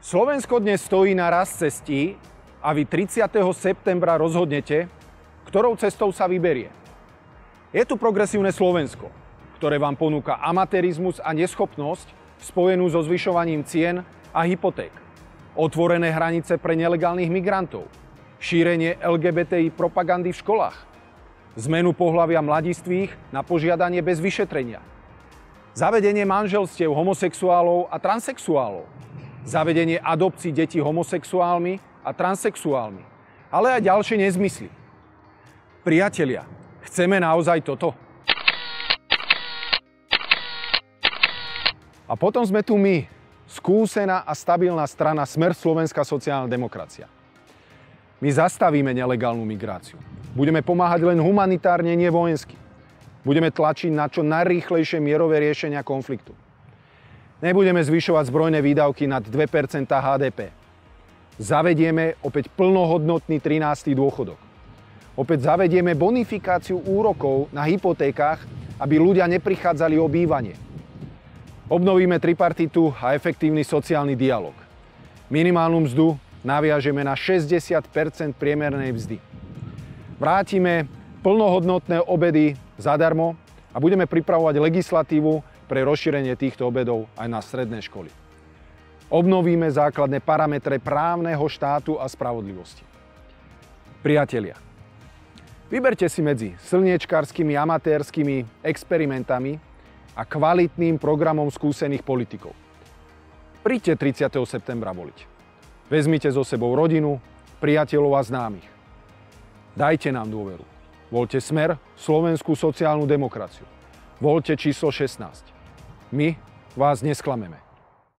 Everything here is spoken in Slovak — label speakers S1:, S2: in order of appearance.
S1: Slovensko dnes stojí na raz cestí a vy 30. septembra rozhodnete, ktorou cestou sa vyberie. Je tu progresívne Slovensko, ktoré vám ponúka amatérizmus a neschopnosť spojenú so zvyšovaním cien a hypoték, otvorené hranice pre nelegálnych migrantov, šírenie LGBTI propagandy v školách, zmenu pohlavia mladistvých na požiadanie bez vyšetrenia, zavedenie manželstiev homosexuálov a transsexuálov, zavedenie adopcií detí homosexuálmi a transsexuálmi, ale aj ďalšie nezmysly. Priatelia, chceme naozaj toto? A potom sme tu my, skúsená a stabilná strana Smer Slovenská sociálna demokracia. My zastavíme nelegálnu migráciu. Budeme pomáhať len humanitárne, nie vojensky. Budeme tlačiť na čo najrýchlejšie mierové riešenia konfliktu. Nebudeme zvyšovať zbrojné výdavky nad 2% HDP. Zavedieme opäť plnohodnotný 13. dôchodok. Opäť zavedieme bonifikáciu úrokov na hypotékach, aby ľudia neprichádzali o bývanie. Obnovíme tripartitu a efektívny sociálny dialog. Minimálnu mzdu naviažeme na 60% priemernej mzdy. Vrátime plnohodnotné obedy zadarmo a budeme pripravovať legislatívu pre rozšírenie týchto obedov aj na stredné školy. Obnovíme základné parametre právneho štátu a spravodlivosti. Priatelia, vyberte si medzi slniečkarskými amatérskymi experimentami a kvalitným programom skúsených politikov. Príďte 30. septembra voliť. Vezmite so sebou rodinu, priateľov a známych. Dajte nám dôveru. Voľte Smer, Slovenskú sociálnu demokraciu. Voľte číslo 16. My vás nesklameme.